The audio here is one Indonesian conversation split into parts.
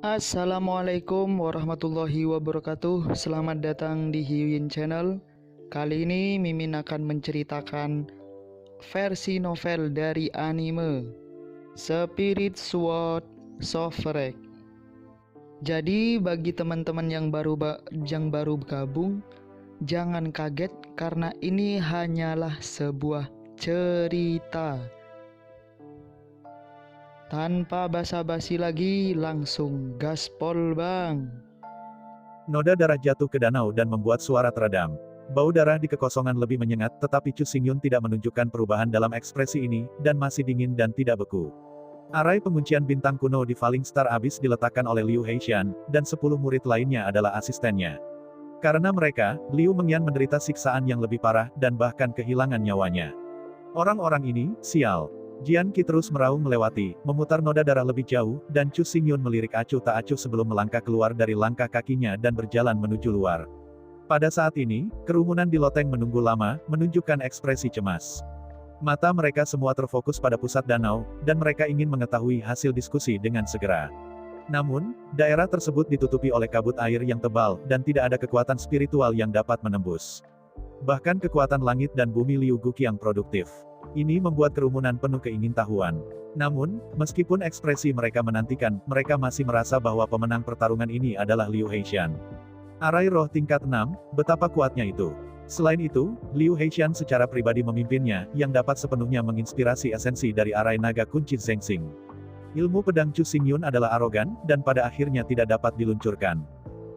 Assalamualaikum warahmatullahi wabarakatuh. Selamat datang di Hyuyin Channel. Kali ini Mimin akan menceritakan versi novel dari anime Spirit Sword Sovereign. Jadi bagi teman-teman yang baru gabung, jangan kaget karena ini hanyalah sebuah cerita. Tanpa basa-basi lagi, langsung gaspol bang. Noda darah jatuh ke danau dan membuat suara teredam. Bau darah di kekosongan lebih menyengat, tetapi Chu Xingyun tidak menunjukkan perubahan dalam ekspresi ini, dan masih dingin dan tidak beku. Arai penguncian bintang kuno di Falling Star Abyss diletakkan oleh Liu Heishan, dan 10 murid lainnya adalah asistennya. Karena mereka, Liu Mengyan menderita siksaan yang lebih parah, dan bahkan kehilangan nyawanya. Orang-orang ini, sial. Jian Qi terus meraung melewati, memutar noda darah lebih jauh, dan Chu Xingyun melirik acuh tak acuh sebelum melangkah keluar dari langkah kakinya dan berjalan menuju luar. Pada saat ini, kerumunan di loteng menunggu lama, menunjukkan ekspresi cemas. Mata mereka semua terfokus pada pusat danau, dan mereka ingin mengetahui hasil diskusi dengan segera. Namun, daerah tersebut ditutupi oleh kabut air yang tebal, dan tidak ada kekuatan spiritual yang dapat menembus. Bahkan kekuatan langit dan bumi Liu Guqiang produktif. Ini membuat kerumunan penuh keingintahuan. Namun, meskipun ekspresi mereka menantikan, mereka masih merasa bahwa pemenang pertarungan ini adalah Liu Heishan. Arai roh tingkat 6, betapa kuatnya itu. Selain itu, Liu Heishan secara pribadi memimpinnya, yang dapat sepenuhnya menginspirasi esensi dari arai naga kunci Zhengxing. Ilmu pedang Chu Xingyun adalah arogan, dan pada akhirnya tidak dapat diluncurkan.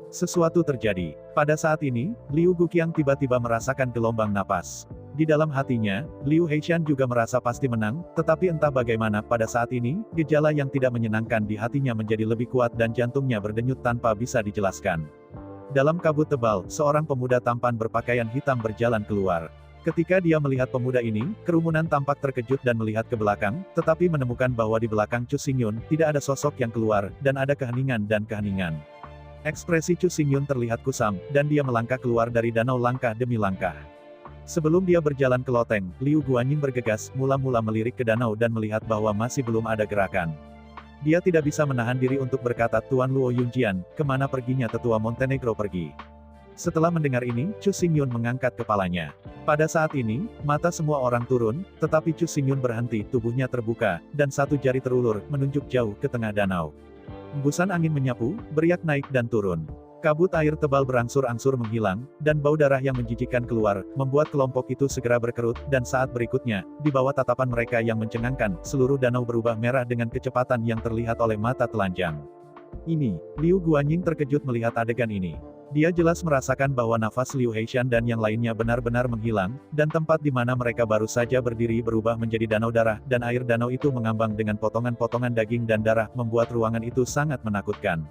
Sesuatu terjadi. Pada saat ini, Liu Guqiang tiba-tiba merasakan gelombang napas. Di dalam hatinya, Liu Heishan juga merasa pasti menang, tetapi entah bagaimana pada saat ini, gejala yang tidak menyenangkan di hatinya menjadi lebih kuat dan jantungnya berdenyut tanpa bisa dijelaskan. Dalam kabut tebal, seorang pemuda tampan berpakaian hitam berjalan keluar. Ketika dia melihat pemuda ini, kerumunan tampak terkejut dan melihat ke belakang, tetapi menemukan bahwa di belakang Chu Xingyun, tidak ada sosok yang keluar, dan ada keheningan dan keheningan. Ekspresi Chu Xingyun terlihat kusam, dan dia melangkah keluar dari danau langkah demi langkah. Sebelum dia berjalan ke loteng, Liu Guanyin bergegas, mula-mula melirik ke danau dan melihat bahwa masih belum ada gerakan. Dia tidak bisa menahan diri untuk berkata, "Tuan Luo Yunjian, kemana perginya tetua Montenegro pergi?" Setelah mendengar ini, Chu Xingyun mengangkat kepalanya. Pada saat ini, mata semua orang turun, tetapi Chu Xingyun berhenti, tubuhnya terbuka, dan satu jari terulur, menunjuk jauh ke tengah danau. Embusan angin menyapu, beriak naik dan turun. Kabut air tebal berangsur-angsur menghilang, dan bau darah yang menjijikkan keluar, membuat kelompok itu segera berkerut, dan saat berikutnya, di bawah tatapan mereka yang mencengangkan, seluruh danau berubah merah dengan kecepatan yang terlihat oleh mata telanjang. Ini, Liu Guanyin terkejut melihat adegan ini. Dia jelas merasakan bahwa nafas Liu Heishan dan yang lainnya benar-benar menghilang, dan tempat di mana mereka baru saja berdiri berubah menjadi danau darah, dan air danau itu mengambang dengan potongan-potongan daging dan darah, membuat ruangan itu sangat menakutkan.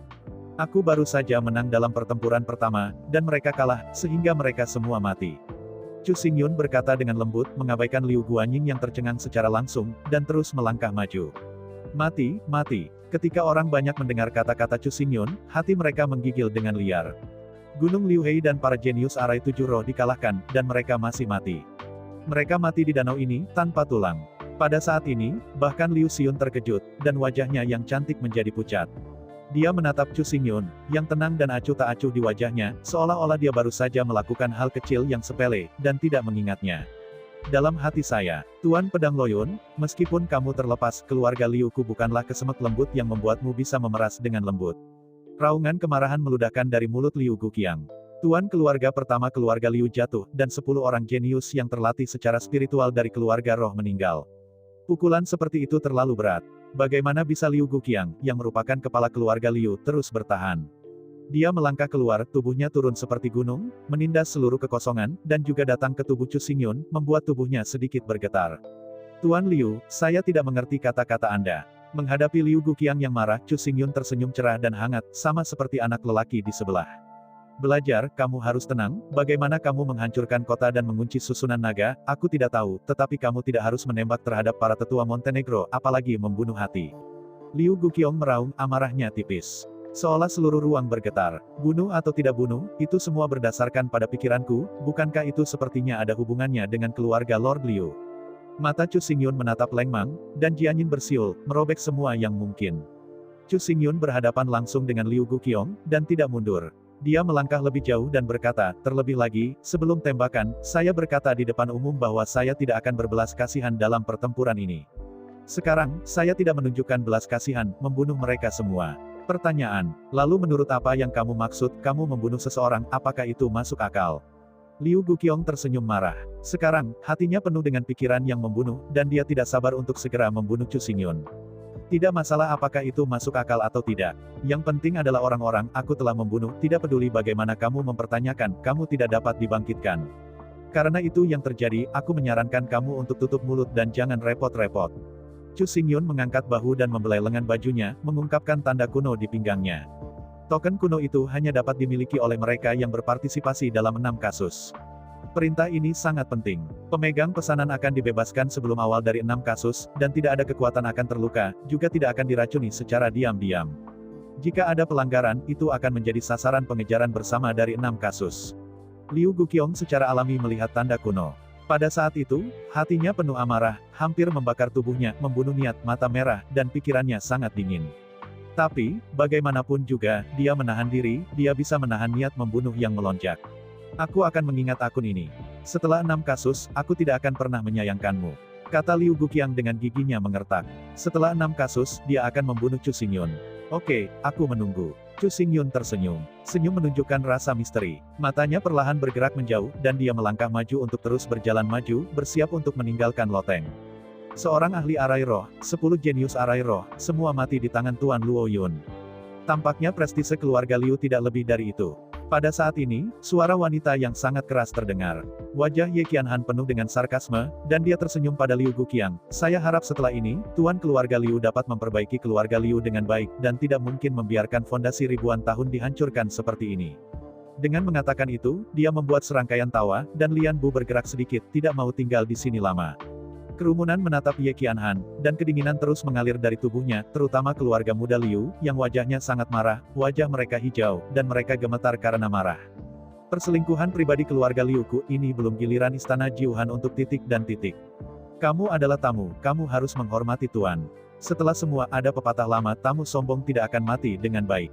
Aku baru saja menang dalam pertempuran pertama, dan mereka kalah, sehingga mereka semua mati. Chu Xingyun berkata dengan lembut, mengabaikan Liu Guanyin yang tercengang secara langsung, dan terus melangkah maju. Mati, mati. Ketika orang banyak mendengar kata-kata Chu Xingyun, hati mereka menggigil dengan liar. Gunung Liu Hei dan para jenius arai 7 roh dikalahkan, dan mereka masih mati. Mereka mati di danau ini, tanpa tulang. Pada saat ini, bahkan Liu Xiun terkejut, dan wajahnya yang cantik menjadi pucat. Dia menatap Chu Xingyun, yang tenang dan acuh tak acuh di wajahnya, seolah-olah dia baru saja melakukan hal kecil yang sepele, dan tidak mengingatnya. Dalam hati saya, Tuan Pedang Loyun, meskipun kamu terlepas, keluarga Liuku bukanlah kesemek lembut yang membuatmu bisa memeras dengan lembut. Raungan kemarahan meludahkan dari mulut Liu Guqiang. Tuan keluarga pertama keluarga Liu jatuh, dan 10 orang jenius yang terlatih secara spiritual dari keluarga roh meninggal. Pukulan seperti itu terlalu berat. Bagaimana bisa Liu Guqiang, yang merupakan kepala keluarga Liu, terus bertahan? Dia melangkah keluar, tubuhnya turun seperti gunung, menindas seluruh kekosongan, dan juga datang ke tubuh Chu Xingyun, membuat tubuhnya sedikit bergetar. Tuan Liu, saya tidak mengerti kata-kata Anda. Menghadapi Liu Guqiang yang marah, Chu Xingyun tersenyum cerah dan hangat, sama seperti anak lelaki di sebelah. Belajar, kamu harus tenang, bagaimana kamu menghancurkan kota dan mengunci susunan naga, aku tidak tahu, tetapi kamu tidak harus menembak terhadap para tetua Montenegro, apalagi membunuh hati. Liu Guqiang meraung, amarahnya tipis. Seolah seluruh ruang bergetar. Bunuh atau tidak bunuh, itu semua berdasarkan pada pikiranku, bukankah itu sepertinya ada hubungannya dengan keluarga Lord Liu? Mata Chu Xingyun menatap Leng Mang, dan Jianyin bersiul, merobek semua yang mungkin. Chu Xingyun berhadapan langsung dengan Liu Guqiong, dan tidak mundur. Dia melangkah lebih jauh dan berkata, terlebih lagi, sebelum tembakan, saya berkata di depan umum bahwa saya tidak akan berbelas kasihan dalam pertempuran ini. Sekarang, saya tidak menunjukkan belas kasihan, membunuh mereka semua. Pertanyaan, lalu menurut apa yang kamu maksud, kamu membunuh seseorang, apakah itu masuk akal? Liu Guqiong tersenyum marah. Sekarang, hatinya penuh dengan pikiran yang membunuh, dan dia tidak sabar untuk segera membunuh Chu Xingyun. Tidak masalah apakah itu masuk akal atau tidak. Yang penting adalah orang-orang, aku telah membunuh, tidak peduli bagaimana kamu mempertanyakan, kamu tidak dapat dibangkitkan. Karena itu yang terjadi, aku menyarankan kamu untuk tutup mulut dan jangan repot-repot. Chu Xingyun mengangkat bahu dan membelai lengan bajunya, mengungkapkan tanda kuno di pinggangnya. Token kuno itu hanya dapat dimiliki oleh mereka yang berpartisipasi dalam 6 kasus. Perintah ini sangat penting. Pemegang pesanan akan dibebaskan sebelum awal dari 6 kasus, dan tidak ada kekuatan akan terluka, juga tidak akan diracuni secara diam-diam. Jika ada pelanggaran, itu akan menjadi sasaran pengejaran bersama dari 6 kasus. Liu Guqiong secara alami melihat tanda kuno. Pada saat itu, hatinya penuh amarah, hampir membakar tubuhnya, membunuh niat, mata merah, dan pikirannya sangat dingin. Tapi, bagaimanapun juga, dia menahan diri, dia bisa menahan niat membunuh yang melonjak. Aku akan mengingat akun ini. Setelah 6 kasus, aku tidak akan pernah menyayangkanmu. Kata Liu Guqiang dengan giginya mengertak. Setelah 6 kasus, dia akan membunuh Chu Xingyun. Oke, aku menunggu. Chu Xingyun tersenyum. Senyum menunjukkan rasa misteri. Matanya perlahan bergerak menjauh, dan dia melangkah maju untuk terus berjalan maju, bersiap untuk meninggalkan loteng. Seorang ahli arai roh, 10 jenius arai roh, semua mati di tangan Tuan Luo Yun. Tampaknya prestise keluarga Liu tidak lebih dari itu. Pada saat ini, suara wanita yang sangat keras terdengar. Wajah Ye Qianhan penuh dengan sarkasme, dan dia tersenyum pada Liu Guqiang. Saya harap setelah ini, Tuan keluarga Liu dapat memperbaiki keluarga Liu dengan baik, dan tidak mungkin membiarkan fondasi ribuan tahun dihancurkan seperti ini. Dengan mengatakan itu, dia membuat serangkaian tawa, dan Lian Bu bergerak sedikit, tidak mau tinggal di sini lama. Kerumunan menatap Ye Qianhan, dan kedinginan terus mengalir dari tubuhnya, terutama keluarga muda Liu, yang wajahnya sangat marah, wajah mereka hijau, dan mereka gemetar karena marah. Perselingkuhan pribadi keluarga Liu Ku, ini belum giliran istana Jiuhan untuk titik dan titik. Kamu adalah tamu, kamu harus menghormati Tuan. Setelah semua, ada pepatah lama, tamu sombong tidak akan mati dengan baik.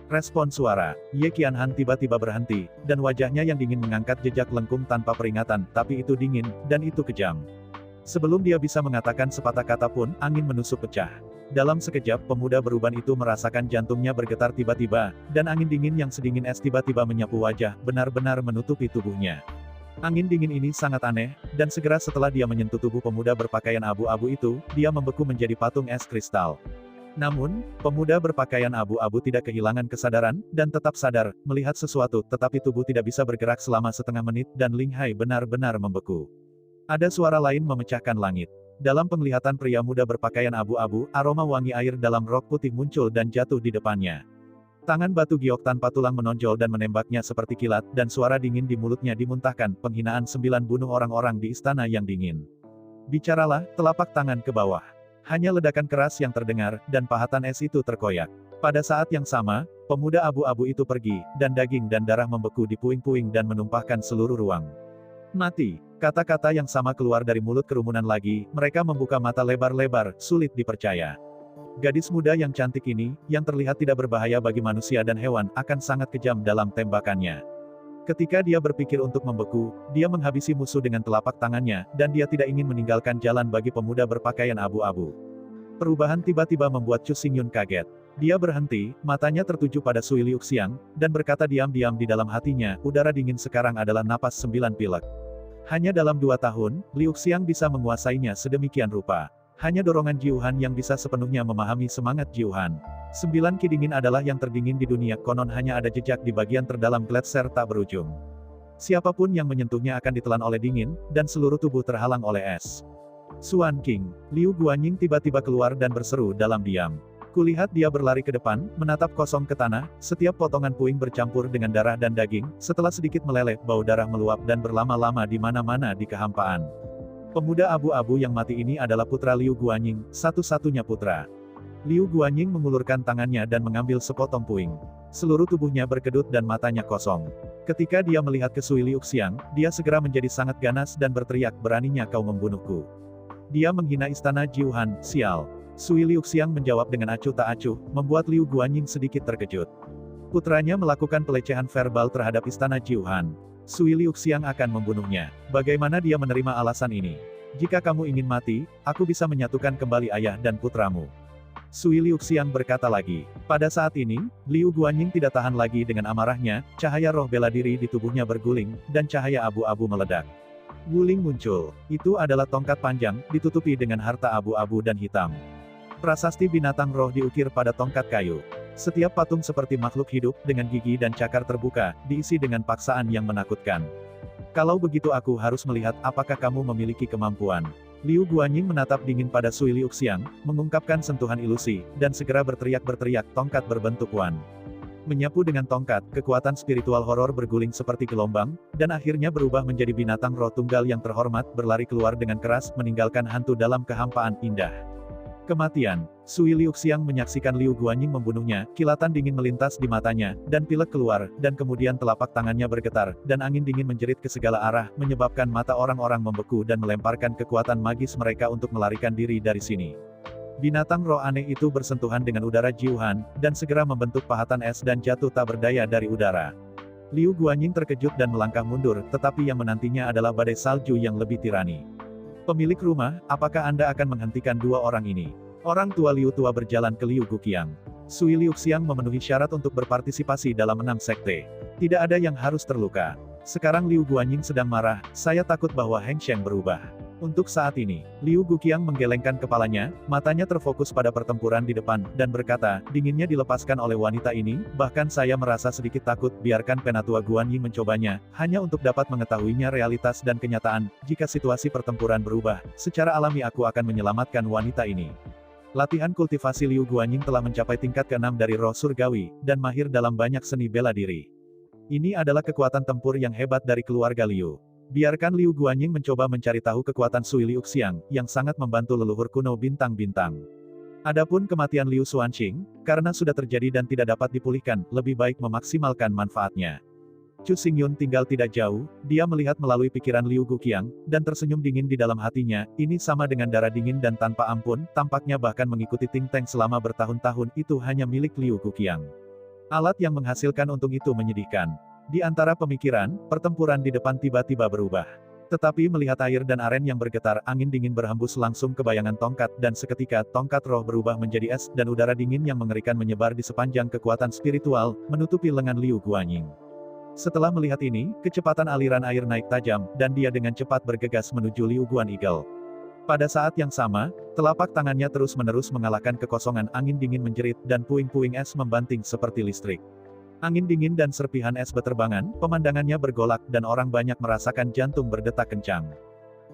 Respon suara, Ye Qianhan tiba-tiba berhenti, dan wajahnya yang dingin mengangkat jejak lengkung tanpa peringatan, tapi itu dingin, dan itu kejam. Sebelum dia bisa mengatakan sepatah kata pun, angin menusuk pecah. Dalam sekejap, pemuda beruban itu merasakan jantungnya bergetar tiba-tiba, dan angin dingin yang sedingin es tiba-tiba menyapu wajah, benar-benar menutupi tubuhnya. Angin dingin ini sangat aneh, dan segera setelah dia menyentuh tubuh pemuda berpakaian abu-abu itu, dia membeku menjadi patung es kristal. Namun, pemuda berpakaian abu-abu tidak kehilangan kesadaran, dan tetap sadar, melihat sesuatu, tetapi tubuh tidak bisa bergerak selama setengah menit, dan Ling Hai benar-benar membeku. Ada suara lain memecahkan langit. Dalam penglihatan pria muda berpakaian abu-abu, aroma wangi air dalam rok putih muncul dan jatuh di depannya. Tangan batu giok tanpa tulang menonjol dan menembaknya seperti kilat, dan suara dingin di mulutnya dimuntahkan, penghinaan 9 bunuh orang-orang di istana yang dingin. Bicaralah, telapak tangan ke bawah. Hanya ledakan keras yang terdengar, dan pahatan es itu terkoyak. Pada saat yang sama, pemuda abu-abu itu pergi, dan daging dan darah membeku di puing-puing dan menumpahkan seluruh ruang. Mati. Kata-kata yang sama keluar dari mulut kerumunan lagi, mereka membuka mata lebar-lebar, sulit dipercaya. Gadis muda yang cantik ini, yang terlihat tidak berbahaya bagi manusia dan hewan, akan sangat kejam dalam tembakannya. Ketika dia berpikir untuk membeku, dia menghabisi musuh dengan telapak tangannya, dan dia tidak ingin meninggalkan jalan bagi pemuda berpakaian abu-abu. Perubahan tiba-tiba membuat Chu Xingyun kaget. Dia berhenti, matanya tertuju pada Sui Liuxiang, dan berkata diam-diam di dalam hatinya, udara dingin sekarang adalah napas 9 pilek. Hanya dalam 2 tahun, Liuxiang bisa menguasainya sedemikian rupa. Hanya dorongan Jiuhan yang bisa sepenuhnya memahami semangat Jiuhan. 9 ki dingin adalah yang terdingin di dunia, konon hanya ada jejak di bagian terdalam gletser tak berujung. Siapapun yang menyentuhnya akan ditelan oleh dingin, dan seluruh tubuh terhalang oleh es. Xuan King, Liu Guanying tiba-tiba keluar dan berseru dalam diam. Kulihat dia berlari ke depan, menatap kosong ke tanah, setiap potongan puing bercampur dengan darah dan daging, setelah sedikit meleleh, bau darah meluap dan berlama-lama di mana-mana di kehampaan. Pemuda abu-abu yang mati ini adalah putra Liu Guanying, satu-satunya putra. Liu Guanying mengulurkan tangannya dan mengambil sepotong puing. Seluruh tubuhnya berkedut dan matanya kosong. Ketika dia melihat ke Sui Liuxiang, dia segera menjadi sangat ganas dan berteriak, beraninya kau membunuhku. Dia menghina istana Jiuhan, sial. Sui Liuxiang menjawab dengan acuh tak acuh, membuat Liu Guanyin sedikit terkejut. Putranya melakukan pelecehan verbal terhadap istana Jiuhan. Sui Liuxiang akan membunuhnya. Bagaimana dia menerima alasan ini? Jika kamu ingin mati, aku bisa menyatukan kembali ayah dan putramu. Sui Liuxiang berkata lagi. Pada saat ini, Liu Guanyin tidak tahan lagi dengan amarahnya, cahaya roh bela diri di tubuhnya berguling, dan cahaya abu-abu meledak. Wuling muncul. Itu adalah tongkat panjang, ditutupi dengan harta abu-abu dan hitam. Prasasti binatang roh diukir pada tongkat kayu. Setiap patung seperti makhluk hidup, dengan gigi dan cakar terbuka, diisi dengan paksaan yang menakutkan. Kalau begitu aku harus melihat apakah kamu memiliki kemampuan. Liu Guanyin menatap dingin pada Sui Liuxiang, mengungkapkan sentuhan ilusi, dan segera berteriak-berteriak tongkat berbentuk wan. Menyapu dengan tongkat, kekuatan spiritual horor berguling seperti gelombang, dan akhirnya berubah menjadi binatang roh tunggal yang terhormat berlari keluar dengan keras meninggalkan hantu dalam kehampaan indah. Kematian. Sui Liuxiang menyaksikan Liu Guanyin membunuhnya, kilatan dingin melintas di matanya, dan pilek keluar, dan kemudian telapak tangannya bergetar, dan angin dingin menjerit ke segala arah, menyebabkan mata orang-orang membeku dan melemparkan kekuatan magis mereka untuk melarikan diri dari sini. Binatang roh aneh itu bersentuhan dengan udara Jiuhan, dan segera membentuk pahatan es dan jatuh tak berdaya dari udara. Liu Guanyin terkejut dan melangkah mundur, tetapi yang menantinya adalah badai salju yang lebih tirani. Pemilik rumah, apakah Anda akan menghentikan dua orang ini? Orang tua Liu tua berjalan ke Liu Guqiang. Sui Liuxiang memenuhi syarat untuk berpartisipasi dalam 6 sekte. Tidak ada yang harus terluka. Sekarang Liu Guanyin sedang marah, saya takut bahwa Heng Sheng berubah. Untuk saat ini, Liu Guqiang menggelengkan kepalanya, matanya terfokus pada pertempuran di depan, dan berkata, dinginnya dilepaskan oleh wanita ini, bahkan saya merasa sedikit takut, biarkan Penatua Guanyin mencobanya, hanya untuk dapat mengetahuinya realitas dan kenyataan, jika situasi pertempuran berubah, secara alami aku akan menyelamatkan wanita ini. Latihan kultivasi Liu Guanyin telah mencapai tingkat ke-6 dari roh surgawi, dan mahir dalam banyak seni bela diri. Ini adalah kekuatan tempur yang hebat dari keluarga Liu. Biarkan Liu Guanyin mencoba mencari tahu kekuatan Sui Liuxiang, yang sangat membantu leluhur kuno bintang-bintang. Adapun kematian Liu Xuanqing, karena sudah terjadi dan tidak dapat dipulihkan, lebih baik memaksimalkan manfaatnya. Chu Xingyun tinggal tidak jauh, dia melihat melalui pikiran Liu Guqiang, dan tersenyum dingin di dalam hatinya, ini sama dengan darah dingin dan tanpa ampun, tampaknya bahkan mengikuti Ting Teng selama bertahun-tahun itu hanya milik Liu Guqiang. Alat yang menghasilkan untung itu menyedihkan. Di antara pemikiran, pertempuran di depan tiba-tiba berubah. Tetapi melihat air dan aren yang bergetar, angin dingin berhembus langsung ke bayangan tongkat, dan seketika, tongkat roh berubah menjadi es, dan udara dingin yang mengerikan menyebar di sepanjang kekuatan spiritual, menutupi lengan Liu Guanyin. Setelah melihat ini, kecepatan aliran air naik tajam, dan dia dengan cepat bergegas menuju Liu Guan Eagle. Pada saat yang sama, telapak tangannya terus-menerus mengalahkan kekosongan, angin dingin menjerit, dan puing-puing es membanting seperti listrik. Angin dingin dan serpihan es beterbangan, pemandangannya bergolak, dan orang banyak merasakan jantung berdetak kencang.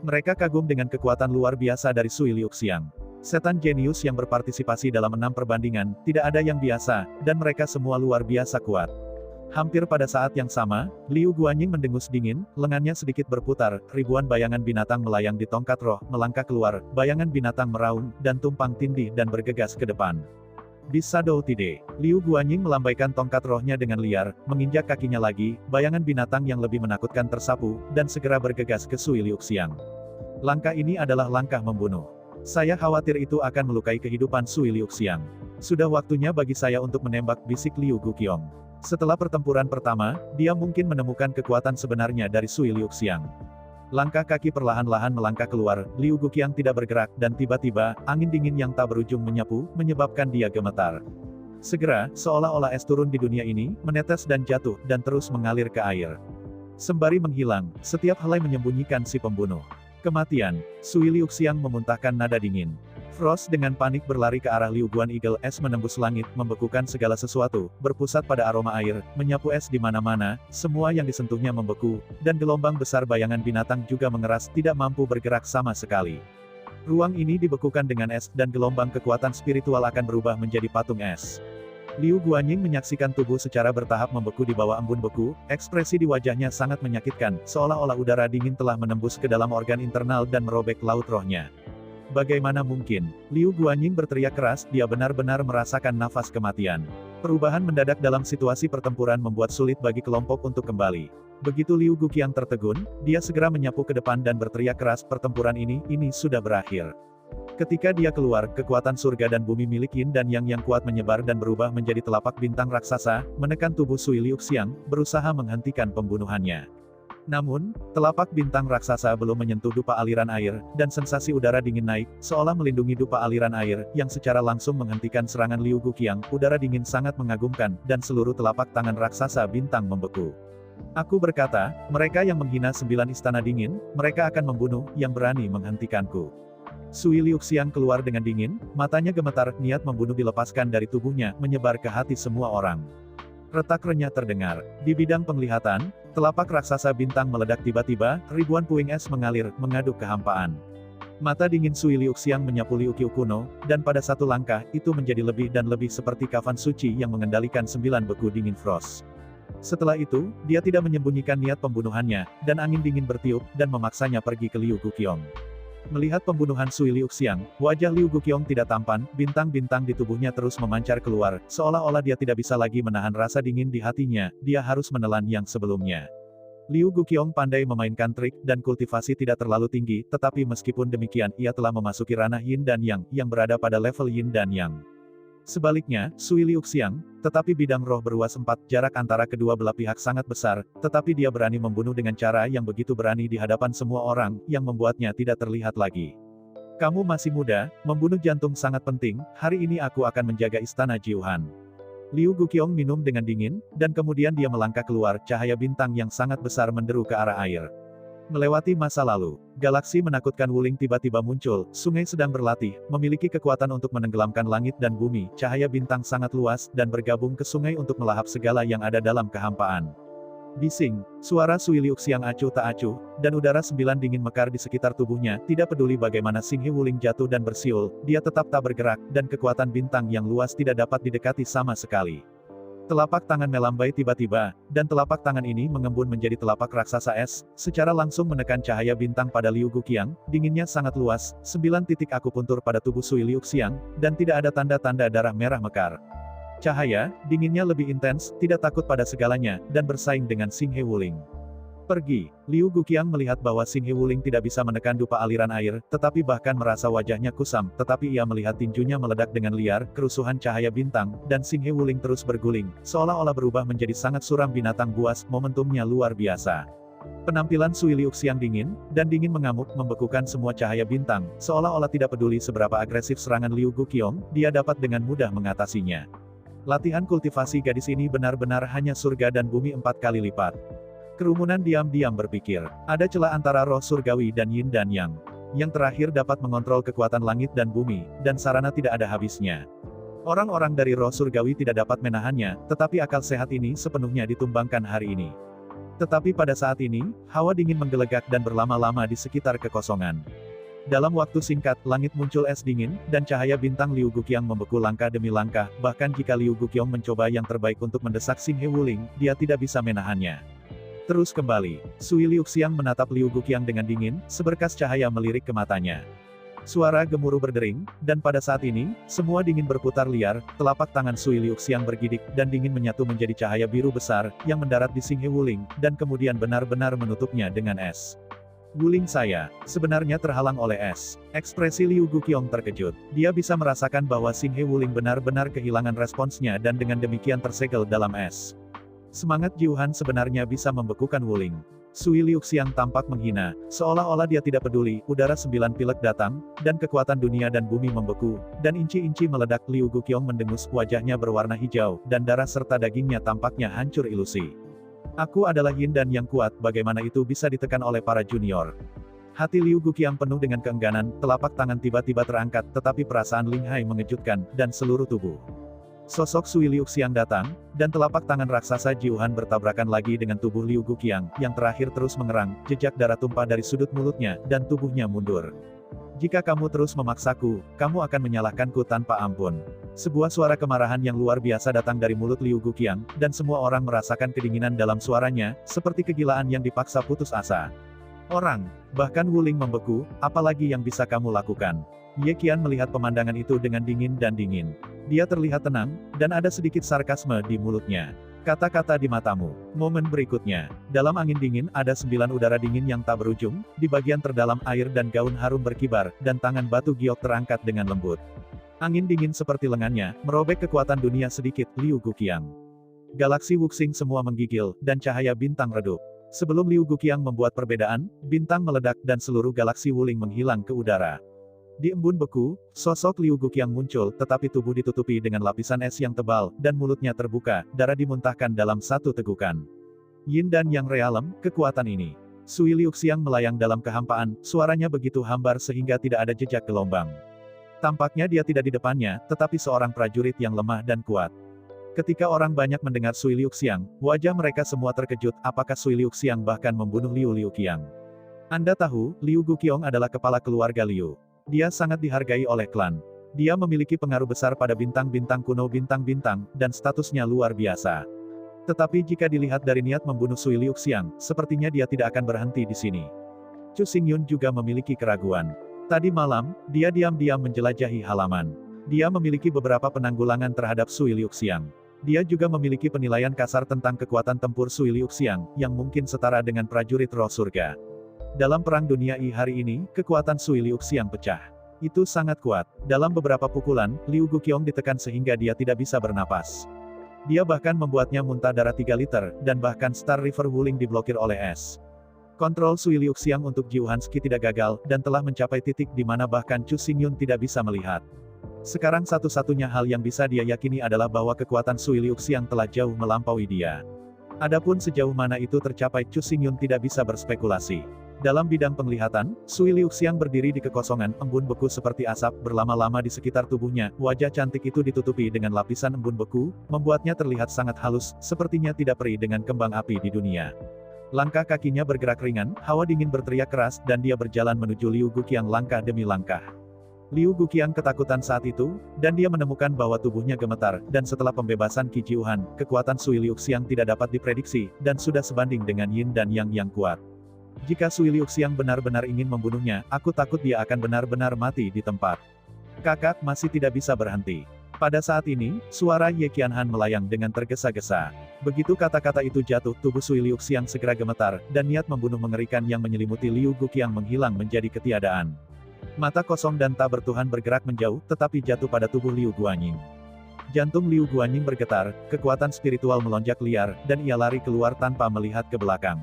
Mereka kagum dengan kekuatan luar biasa dari Sui Liuxiang. Setan jenius yang berpartisipasi dalam 6 perbandingan, tidak ada yang biasa, dan mereka semua luar biasa kuat. Hampir pada saat yang sama, Liu Guanyin mendengus dingin, lengannya sedikit berputar, ribuan bayangan binatang melayang di tongkat roh, melangkah keluar, bayangan binatang meraung, dan tumpang tindih dan bergegas ke depan. Bisa Dou Tide. Liu Guanyin melambaikan tongkat rohnya dengan liar, menginjak kakinya lagi, bayangan binatang yang lebih menakutkan tersapu, dan segera bergegas ke Sui Liuxiang. Langkah ini adalah langkah membunuh. Saya khawatir itu akan melukai kehidupan Sui Liuxiang. Sudah waktunya bagi saya untuk menembak, bisik Liu Guqiang. Setelah pertempuran pertama, dia mungkin menemukan kekuatan sebenarnya dari Sui Liuxiang. Langkah kaki perlahan-lahan melangkah keluar, Liu Guqiang tidak bergerak, dan tiba-tiba, angin dingin yang tak berujung menyapu, menyebabkan dia gemetar. Segera, seolah-olah es turun di dunia ini, menetes dan jatuh, dan terus mengalir ke air. Sembari menghilang, setiap helai menyembunyikan si pembunuh. Kematian. Sui Liuxiang memuntahkan nada dingin. Frost dengan panik berlari ke arah Liu Guan Eagle, es menembus langit, membekukan segala sesuatu, berpusat pada aroma air, menyapu es di mana-mana, semua yang disentuhnya membeku, dan gelombang besar bayangan binatang juga mengeras, tidak mampu bergerak sama sekali. Ruang ini dibekukan dengan es, dan gelombang kekuatan spiritual akan berubah menjadi patung es. Liu Guanyin menyaksikan tubuh secara bertahap membeku di bawah embun beku, ekspresi di wajahnya sangat menyakitkan, seolah-olah udara dingin telah menembus ke dalam organ internal dan merobek laut rohnya. Bagaimana mungkin? Liu Guanyin berteriak keras, dia benar-benar merasakan nafas kematian. Perubahan mendadak dalam situasi pertempuran membuat sulit bagi kelompok untuk kembali. Begitu Liu Guqiang tertegun, dia segera menyapu ke depan dan berteriak keras, pertempuran ini sudah berakhir. Ketika dia keluar, kekuatan surga dan bumi milik Yin dan Yang yang kuat menyebar dan berubah menjadi telapak bintang raksasa, menekan tubuh Sui Liuxiang, berusaha menghentikan pembunuhannya. Namun, telapak bintang raksasa belum menyentuh dupa aliran air, dan sensasi udara dingin naik, seolah melindungi dupa aliran air, yang secara langsung menghentikan serangan Liu Guqiang. Udara dingin sangat mengagumkan, dan seluruh telapak tangan raksasa bintang membeku. Aku berkata, mereka yang menghina 9 istana dingin, mereka akan membunuh, yang berani menghentikanku. Sui Liuxiang keluar dengan dingin, matanya gemetar, niat membunuh dilepaskan dari tubuhnya, menyebar ke hati semua orang. Retak renyah terdengar. Di bidang penglihatan, telapak raksasa bintang meledak tiba-tiba, ribuan puing es mengalir, mengaduk kehampaan. Mata dingin Sui Liuxiang menyapu Liu Qiu kuno, dan pada satu langkah, itu menjadi lebih dan lebih seperti kafan suci yang mengendalikan 9 beku dingin frost. Setelah itu, dia tidak menyembunyikan niat pembunuhannya, dan angin dingin bertiup, dan memaksanya pergi ke Liu Guqiang. Melihat pembunuhan Sui Liuxiang, wajah Liu Guqiang tidak tampan, bintang-bintang di tubuhnya terus memancar keluar, seolah-olah dia tidak bisa lagi menahan rasa dingin di hatinya, dia harus menelan yang sebelumnya. Liu Guqiang pandai memainkan trik, dan kultivasi tidak terlalu tinggi, tetapi meskipun demikian, ia telah memasuki ranah Yin dan Yang, yang berada pada level Yin dan Yang. Sebaliknya, Sui Liuxiang, tetapi bidang roh beruas 4, jarak antara kedua belah pihak sangat besar, tetapi dia berani membunuh dengan cara yang begitu berani di hadapan semua orang, yang membuatnya tidak terlihat lagi. Kamu masih muda, membunuh jantung sangat penting, hari ini aku akan menjaga istana Jiuhan. Liu Guqiang minum dengan dingin, dan kemudian dia melangkah keluar, cahaya bintang yang sangat besar menderu ke arah air. Melewati masa lalu, galaksi menakutkan Wuling tiba-tiba muncul, sungai sedang berlatih, memiliki kekuatan untuk menenggelamkan langit dan bumi, cahaya bintang sangat luas, dan bergabung ke sungai untuk melahap segala yang ada dalam kehampaan. Bising, suara Sui Liuxiang acuh tak acuh, dan udara 9 dingin mekar di sekitar tubuhnya, tidak peduli bagaimana Xinghe Wuling jatuh dan bersiul, dia tetap tak bergerak, dan kekuatan bintang yang luas tidak dapat didekati sama sekali. Telapak tangan melambai tiba-tiba, dan telapak tangan ini mengembun menjadi telapak raksasa es, secara langsung menekan cahaya bintang pada Liu Guqiang, dinginnya sangat luas, 9 titik akupuntur pada tubuh Sui Liuxiang, dan tidak ada tanda-tanda darah merah mekar. Cahaya, dinginnya lebih intens, tidak takut pada segalanya, dan bersaing dengan Xinghe Wuling. Pergi. Liu Guqiang melihat bahwa Xinghe Wuling tidak bisa menekan dupa aliran air, tetapi bahkan merasa wajahnya kusam, tetapi ia melihat tinjunya meledak dengan liar, kerusuhan cahaya bintang, dan Xinghe Wuling terus berguling, seolah-olah berubah menjadi sangat suram binatang buas, momentumnya luar biasa. Penampilan Sui Liuxiang dingin, dan dingin mengamuk, membekukan semua cahaya bintang, seolah-olah tidak peduli seberapa agresif serangan Liu Guqiang, dia dapat dengan mudah mengatasinya. Latihan kultivasi gadis ini benar-benar hanya surga dan bumi 4 kali lipat. Kerumunan diam-diam berpikir, ada celah antara roh surgawi dan Yin dan Yang. Yang terakhir dapat mengontrol kekuatan langit dan bumi, dan sarana tidak ada habisnya. Orang-orang dari roh surgawi tidak dapat menahannya, tetapi akal sehat ini sepenuhnya ditumbangkan hari ini. Tetapi pada saat ini, hawa dingin menggelegak dan berlama-lama di sekitar kekosongan. Dalam waktu singkat, langit muncul es dingin, dan cahaya bintang Liu Guqiang membeku langkah demi langkah, bahkan jika Liu Guqiang mencoba yang terbaik untuk mendesak Xinghe Wuling, dia tidak bisa menahannya. Terus kembali, Sui Liuxiang menatap Liu Guqiang dengan dingin, seberkas cahaya melirik ke matanya. Suara gemuruh berdering, dan pada saat ini, semua dingin berputar liar, telapak tangan Sui Liuxiang bergidik, dan dingin menyatu menjadi cahaya biru besar, yang mendarat di Xinghe Wuling, dan kemudian benar-benar menutupnya dengan es. Wuling saya, sebenarnya terhalang oleh es. Ekspresi Liu Guqiang terkejut. Dia bisa merasakan bahwa Xinghe Wuling benar-benar kehilangan responsnya dan dengan demikian tersegel dalam es. Semangat Jiuhan sebenarnya bisa membekukan Wuling. Sui Liuxiang tampak menghina, seolah-olah dia tidak peduli, udara 9 pilek datang, dan kekuatan dunia dan bumi membeku, dan inci-inci meledak. Liu Guqiang mendengus, wajahnya berwarna hijau, dan darah serta dagingnya tampaknya hancur ilusi. Aku adalah Yin dan Yang kuat, bagaimana itu bisa ditekan oleh para junior? Hati Liu Guqiang penuh dengan keengganan, telapak tangan tiba-tiba terangkat, tetapi perasaan Ling Hai mengejutkan, dan seluruh tubuh. Sosok Sui Liuxiang datang, dan telapak tangan raksasa Jiuhan bertabrakan lagi dengan tubuh Liu Guqiang, yang terakhir terus mengerang, jejak darah tumpah dari sudut mulutnya, dan tubuhnya mundur. Jika kamu terus memaksaku, kamu akan menyalahkanku tanpa ampun. Sebuah suara kemarahan yang luar biasa datang dari mulut Liu Guqiang, dan semua orang merasakan kedinginan dalam suaranya, seperti kegilaan yang dipaksa putus asa. Orang, bahkan Wuling membeku, apalagi yang bisa kamu lakukan? Ye Qian melihat pemandangan itu dengan dingin dan dingin. Dia terlihat tenang, dan ada sedikit sarkasme di mulutnya. Kata-kata di matamu. Momen berikutnya. Dalam angin dingin ada 9 udara dingin yang tak berujung, di bagian terdalam air dan gaun harum berkibar, dan tangan batu giok terangkat dengan lembut. Angin dingin seperti lengannya, merobek kekuatan dunia sedikit, Liu Guqiang. Galaksi Wuxing semua menggigil, dan cahaya bintang redup. Sebelum Liu Guqiang membuat perbedaan, bintang meledak dan seluruh galaksi Wuling menghilang ke udara. Di embun beku, sosok Liu Guqiang muncul, tetapi tubuh ditutupi dengan lapisan es yang tebal, dan mulutnya terbuka, darah dimuntahkan dalam satu tegukan. Yin dan Yang realem, kekuatan ini. Sui Liuxiang melayang dalam kehampaan, suaranya begitu hambar sehingga tidak ada jejak gelombang. Tampaknya dia tidak di depannya, tetapi seorang prajurit yang lemah dan kuat. Ketika orang banyak mendengar Sui Liuxiang, wajah mereka semua terkejut, apakah Sui Liuxiang bahkan membunuh Liu Liuqiang. Anda tahu, Liu Guqiang adalah kepala keluarga Liu. Dia sangat dihargai oleh klan. Dia memiliki pengaruh besar pada bintang-bintang kuno bintang-bintang, dan statusnya luar biasa. Tetapi jika dilihat dari niat membunuh Sui Liuxiang, sepertinya dia tidak akan berhenti di sini. Chu Xingyun juga memiliki keraguan. Tadi malam, dia diam-diam menjelajahi halaman. Dia memiliki beberapa penanggulangan terhadap Sui Liuxiang. Dia juga memiliki penilaian kasar tentang kekuatan tempur Sui Liuxiang, yang mungkin setara dengan prajurit roh surga. Dalam Perang Dunia I hari ini, kekuatan Sui Liuxiang pecah. Itu sangat kuat. Dalam beberapa pukulan, Liu Guqiang ditekan sehingga dia tidak bisa bernapas. Dia bahkan membuatnya muntah darah 3 liter, dan bahkan Star River Wuling diblokir oleh es. Kontrol Sui Liuxiang untuk Jiu Hanski tidak gagal, dan telah mencapai titik di mana bahkan Chu Xingyun tidak bisa melihat. Sekarang satu-satunya hal yang bisa dia yakini adalah bahwa kekuatan Sui Liuxiang telah jauh melampaui dia. Adapun sejauh mana itu tercapai, Chu Xingyun tidak bisa berspekulasi. Dalam bidang penglihatan, Sui Liuxiang berdiri di kekosongan, embun beku seperti asap berlama-lama di sekitar tubuhnya, wajah cantik itu ditutupi dengan lapisan embun beku, membuatnya terlihat sangat halus, sepertinya tidak perih dengan kembang api di dunia. Langkah kakinya bergerak ringan, hawa dingin berteriak keras, dan dia berjalan menuju Liu Guqiang langkah demi langkah. Liu Guqiang ketakutan saat itu, dan dia menemukan bahwa tubuhnya gemetar, dan setelah pembebasan Qi Jiuhan, kekuatan Sui Liuxiang tidak dapat diprediksi, dan sudah sebanding dengan Yin dan Yang yang kuat. Jika Sui Liuxiang benar-benar ingin membunuhnya, aku takut dia akan benar-benar mati di tempat. Kakak masih tidak bisa berhenti. Pada saat ini, suara Ye Qianhan melayang dengan tergesa-gesa. Begitu kata-kata itu jatuh, tubuh Sui Liuxiang segera gemetar, dan niat membunuh mengerikan yang menyelimuti Liu Guqiang menghilang menjadi ketiadaan. Mata kosong dan tak bertuhan bergerak menjauh, tetapi jatuh pada tubuh Liu Guanyin. Jantung Liu Guanyin bergetar, kekuatan spiritual melonjak liar, dan ia lari keluar tanpa melihat ke belakang.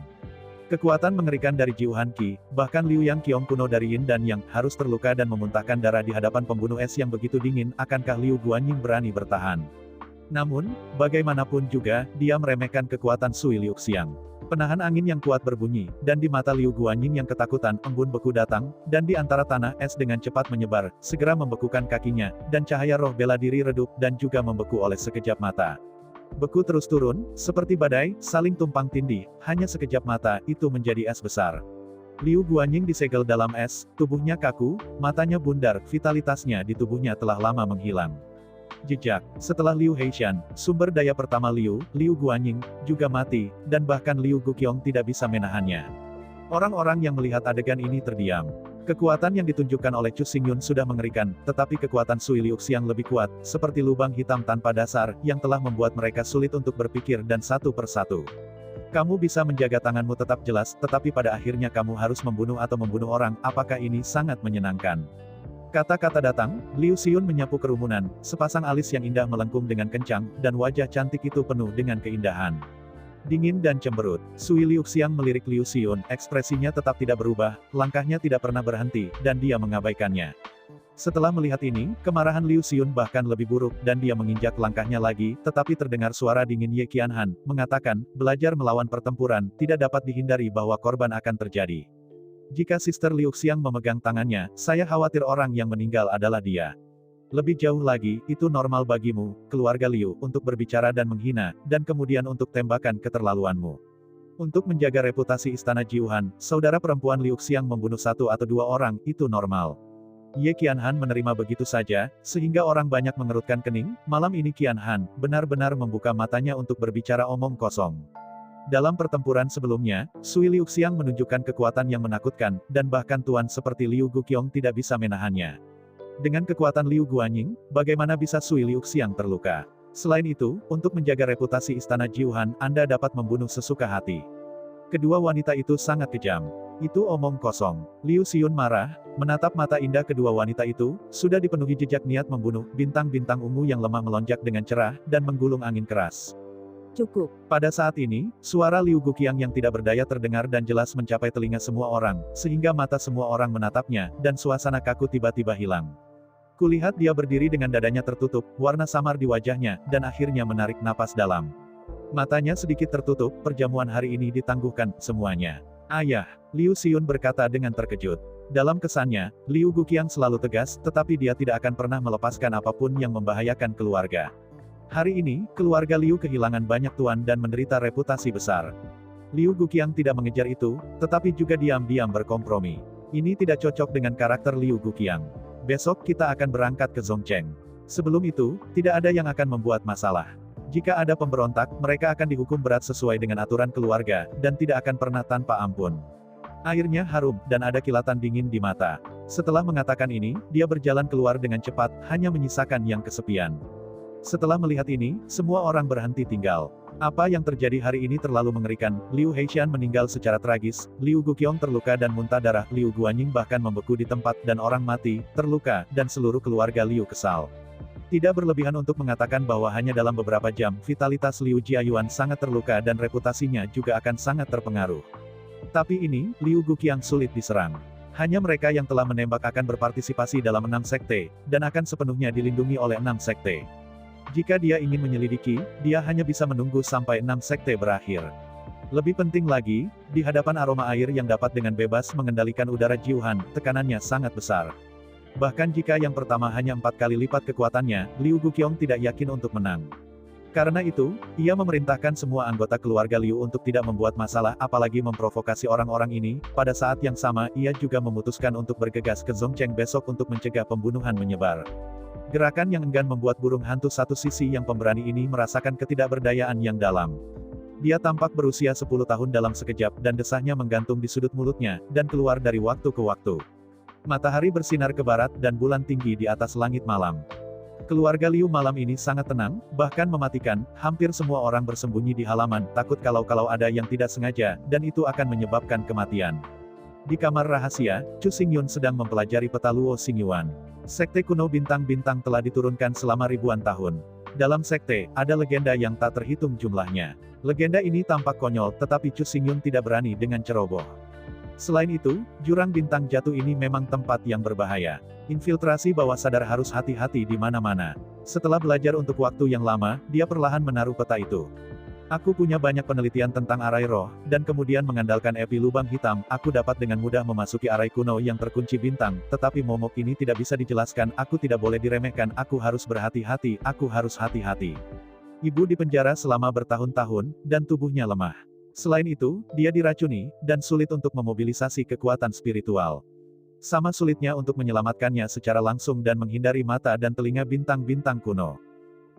Kekuatan mengerikan dari Jiu Hanqi, bahkan Liu Yang Qiong kuno dari Yin dan Yang, harus terluka dan memuntahkan darah di hadapan pembunuh es yang begitu dingin, akankah Liu Guanyin berani bertahan? Namun, bagaimanapun juga, dia meremehkan kekuatan Sui Liuxiang. Penahan angin yang kuat berbunyi, dan di mata Liu Guanyin yang ketakutan, embun beku datang, dan di antara tanah es dengan cepat menyebar, segera membekukan kakinya, dan cahaya roh bela diri redup, dan juga membeku oleh sekejap mata. Beku terus turun, seperti badai, saling tumpang tindih, hanya sekejap mata, itu menjadi es besar. Liu Guanyin disegel dalam es, tubuhnya kaku, matanya bundar, vitalitasnya di tubuhnya telah lama menghilang. Jejak, setelah Liu Heishan, sumber daya pertama Liu Guanyin, juga mati, dan bahkan Liu Guqiang tidak bisa menahannya. Orang-orang yang melihat adegan ini terdiam. Kekuatan yang ditunjukkan oleh Chu Xingyun sudah mengerikan, tetapi kekuatan Sui Liuxiang lebih kuat, seperti lubang hitam tanpa dasar, yang telah membuat mereka sulit untuk berpikir dan satu persatu. Kamu bisa menjaga tanganmu tetap jelas, tetapi pada akhirnya kamu harus membunuh atau membunuh orang, apakah ini sangat menyenangkan? Kata-kata datang, Liu Xiyun menyapu kerumunan, sepasang alis yang indah melengkung dengan kencang, dan wajah cantik itu penuh dengan keindahan. Dingin dan cemberut, Sui Liuxiang melirik Liu Xiyun, ekspresinya tetap tidak berubah, langkahnya tidak pernah berhenti, dan dia mengabaikannya. Setelah melihat ini, kemarahan Liu Xiyun bahkan lebih buruk, dan dia menginjak langkahnya lagi, tetapi terdengar suara dingin Ye Qianhan, mengatakan, belajar melawan pertempuran, tidak dapat dihindari bahwa korban akan terjadi. Jika Sister Liuxiang memegang tangannya, saya khawatir orang yang meninggal adalah dia. Lebih jauh lagi, itu normal bagimu, keluarga Liu, untuk berbicara dan menghina, dan kemudian untuk tembakan keterlaluanmu. Untuk menjaga reputasi istana Jiuhan, saudara perempuan Liuxiang membunuh 1 atau 2 orang, itu normal. Ye Qianhan menerima begitu saja, sehingga orang banyak mengerutkan kening. Malam ini Qianhan benar-benar membuka matanya untuk berbicara omong kosong. Dalam pertempuran sebelumnya, Sui Liuxiang menunjukkan kekuatan yang menakutkan, dan bahkan tuan seperti Liu Guqiang tidak bisa menahannya. Dengan kekuatan Liu Guanyin, bagaimana bisa Sui Liuxiang terluka? Selain itu, untuk menjaga reputasi Istana Jiuhan, Anda dapat membunuh sesuka hati. Kedua wanita itu sangat kejam. Itu omong kosong. Liu Xiun marah, menatap mata indah kedua wanita itu, sudah dipenuhi jejak niat membunuh, bintang-bintang ungu yang lemah melonjak dengan cerah, dan menggulung angin keras. Cukup. Pada saat ini, suara Liu Guqiang yang tidak berdaya terdengar dan jelas mencapai telinga semua orang, sehingga mata semua orang menatapnya, dan suasana kaku tiba-tiba hilang. Kulihat dia berdiri dengan dadanya tertutup, warna samar di wajahnya, dan akhirnya menarik napas dalam. Matanya sedikit tertutup, perjamuan hari ini ditangguhkan, semuanya. Ayah, Liu Xiun berkata dengan terkejut. Dalam kesannya, Liu Guqiang selalu tegas, tetapi dia tidak akan pernah melepaskan apapun yang membahayakan keluarga. Hari ini, keluarga Liu kehilangan banyak tuan dan menderita reputasi besar. Liu Guqiang tidak mengejar itu, tetapi juga diam-diam berkompromi. Ini tidak cocok dengan karakter Liu Guqiang. Besok kita akan berangkat ke Zhongcheng. Sebelum itu, tidak ada yang akan membuat masalah. Jika ada pemberontak, mereka akan dihukum berat sesuai dengan aturan keluarga, dan tidak akan pernah tanpa ampun. Airnya harum, dan ada kilatan dingin di mata. Setelah mengatakan ini, dia berjalan keluar dengan cepat, hanya menyisakan yang kesepian. Setelah melihat ini, semua orang berhenti tinggal. Apa yang terjadi hari ini terlalu mengerikan. Liu Heixian meninggal secara tragis, Liu Guqiang terluka dan muntah darah, Liu Guanying bahkan membeku di tempat, dan orang mati, terluka, dan seluruh keluarga Liu kesal. Tidak berlebihan untuk mengatakan bahwa hanya dalam beberapa jam, vitalitas Liu Jiayuan sangat terluka dan reputasinya juga akan sangat terpengaruh. Tapi ini, Liu Guqiang sulit diserang. Hanya mereka yang telah menembak akan berpartisipasi dalam 6 sekte, dan akan sepenuhnya dilindungi oleh 6 sekte. Jika dia ingin menyelidiki, dia hanya bisa menunggu sampai 6 sekte berakhir. Lebih penting lagi, di hadapan aroma air yang dapat dengan bebas mengendalikan udara Jiuhan, tekanannya sangat besar. Bahkan jika yang pertama hanya 4 kali lipat kekuatannya, Liu Guqiang tidak yakin untuk menang. Karena itu, ia memerintahkan semua anggota keluarga Liu untuk tidak membuat masalah, apalagi memprovokasi orang-orang ini. Pada saat yang sama, ia juga memutuskan untuk bergegas ke Zhongcheng besok untuk mencegah pembunuhan menyebar. Gerakan yang enggan membuat burung hantu satu sisi yang pemberani ini merasakan ketidakberdayaan yang dalam. Dia tampak berusia 10 tahun dalam sekejap, dan desahnya menggantung di sudut mulutnya, dan keluar dari waktu ke waktu. Matahari bersinar ke barat dan bulan tinggi di atas langit malam. Keluarga Liu malam ini sangat tenang, bahkan mematikan, hampir semua orang bersembunyi di halaman, takut kalau ada yang tidak sengaja, dan itu akan menyebabkan kematian. Di kamar rahasia, Chu Xingyun sedang mempelajari peta Luo Xingyuan. Sekte kuno bintang-bintang telah diturunkan selama ribuan tahun. Dalam sekte, ada legenda yang tak terhitung jumlahnya. Legenda ini tampak konyol, tetapi Chu Xingyun tidak berani dengan ceroboh. Selain itu, jurang bintang jatuh ini memang tempat yang berbahaya. Infiltrasi bawah sadar harus hati-hati di mana-mana. Setelah belajar untuk waktu yang lama, dia perlahan menaruh peta itu. Aku punya banyak penelitian tentang arai roh, dan kemudian mengandalkan epi lubang hitam, aku dapat dengan mudah memasuki arai kuno yang terkunci bintang, tetapi momok ini tidak bisa dijelaskan, aku tidak boleh diremehkan, aku harus berhati-hati, aku harus hati-hati. Ibu dipenjara selama bertahun-tahun, dan tubuhnya lemah. Selain itu, dia diracuni, dan sulit untuk memobilisasi kekuatan spiritual. Sama sulitnya untuk menyelamatkannya secara langsung dan menghindari mata dan telinga bintang-bintang kuno.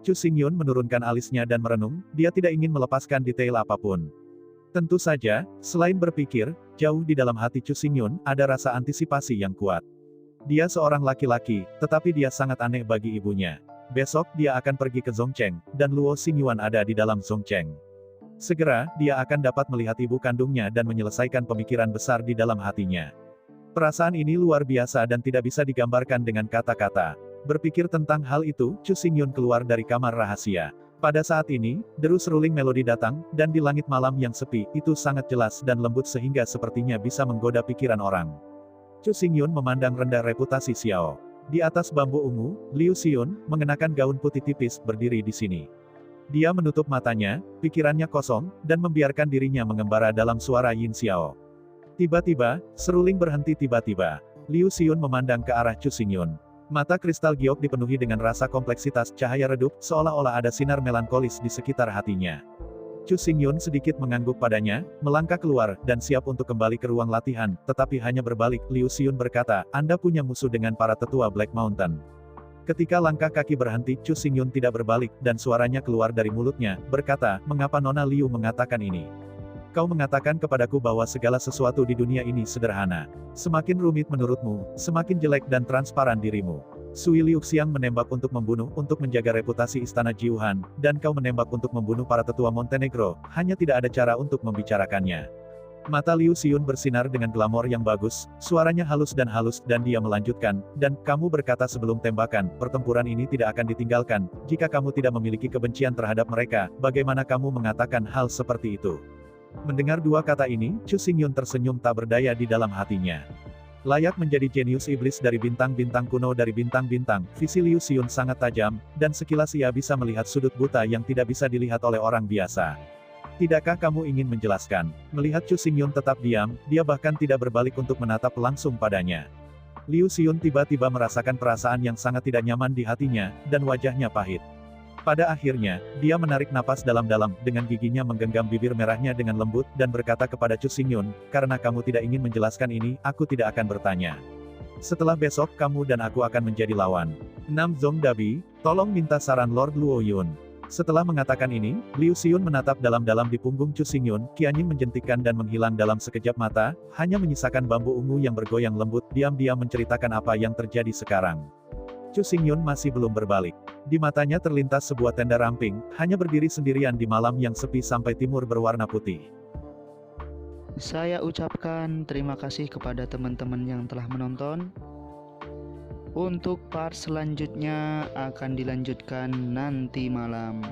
Chu Xingyun menurunkan alisnya dan merenung, dia tidak ingin melepaskan detail apapun. Tentu saja, selain berpikir, jauh di dalam hati Chu Xingyun, ada rasa antisipasi yang kuat. Dia seorang laki-laki, tetapi dia sangat aneh bagi ibunya. Besok, dia akan pergi ke Zhongcheng, dan Luo Xingyuan ada di dalam Zhongcheng. Segera, dia akan dapat melihat ibu kandungnya dan menyelesaikan pemikiran besar di dalam hatinya. Perasaan ini luar biasa dan tidak bisa digambarkan dengan kata-kata. Berpikir tentang hal itu, Chu Xingyun keluar dari kamar rahasia. Pada saat ini, deru seruling melodi datang, dan di langit malam yang sepi, itu sangat jelas dan lembut sehingga sepertinya bisa menggoda pikiran orang. Chu Xingyun memandang rendah reputasi Xiao. Di atas bambu ungu, Liu Xiun, mengenakan gaun putih tipis, berdiri di sini. Dia menutup matanya, pikirannya kosong, dan membiarkan dirinya mengembara dalam suara Yin Xiao. Tiba-tiba, seruling berhenti tiba-tiba. Liu Xiun memandang ke arah Chu Xingyun. Mata kristal giok dipenuhi dengan rasa kompleksitas cahaya redup, seolah-olah ada sinar melankolis di sekitar hatinya. Chu Xingyun sedikit mengangguk padanya, melangkah keluar, dan siap untuk kembali ke ruang latihan, tetapi hanya berbalik, Liu Xiun berkata, Anda punya musuh dengan para tetua Black Mountain. Ketika langkah kaki berhenti, Chu Xingyun tidak berbalik, dan suaranya keluar dari mulutnya, berkata, mengapa Nona Liu mengatakan ini? Kau mengatakan kepadaku bahwa segala sesuatu di dunia ini sederhana. Semakin rumit menurutmu, semakin jelek dan transparan dirimu. Sui Liuxiang menembak untuk membunuh untuk menjaga reputasi istana Jiuhan, dan kau menembak untuk membunuh para tetua Montenegro, hanya tidak ada cara untuk membicarakannya. Mata Liu Xiun bersinar dengan glamor yang bagus, suaranya halus, dan dia melanjutkan, dan kamu berkata sebelum tembakan, pertempuran ini tidak akan ditinggalkan, jika kamu tidak memiliki kebencian terhadap mereka, bagaimana kamu mengatakan hal seperti itu? Mendengar dua kata ini, Chu Xingyun tersenyum tak berdaya di dalam hatinya. Layak menjadi jenius iblis dari bintang-bintang kuno dari bintang-bintang, visi Liu Xiun sangat tajam, dan sekilas ia bisa melihat sudut buta yang tidak bisa dilihat oleh orang biasa. Tidakkah kamu ingin menjelaskan? Melihat Chu Xingyun tetap diam, dia bahkan tidak berbalik untuk menatap langsung padanya. Liu Xiun tiba-tiba merasakan perasaan yang sangat tidak nyaman di hatinya, dan wajahnya pahit. Pada akhirnya, dia menarik napas dalam-dalam, dengan giginya menggenggam bibir merahnya dengan lembut, dan berkata kepada Chu Xingyun, karena kamu tidak ingin menjelaskan ini, aku tidak akan bertanya. Setelah besok, kamu dan aku akan menjadi lawan. Nam Zong Dabi, tolong minta saran Lord Luo Yun. Setelah mengatakan ini, Liu Xiun menatap dalam-dalam di punggung Chu Xingyun, Qianying menjentikkan dan menghilang dalam sekejap mata, hanya menyisakan bambu ungu yang bergoyang lembut, diam-diam menceritakan apa yang terjadi sekarang. Chu Xingyun masih belum berbalik. Di matanya terlintas sebuah tenda ramping, hanya berdiri sendirian di malam yang sepi sampai timur berwarna putih. Saya ucapkan terima kasih kepada teman-teman yang telah menonton. Untuk part selanjutnya akan dilanjutkan nanti malam.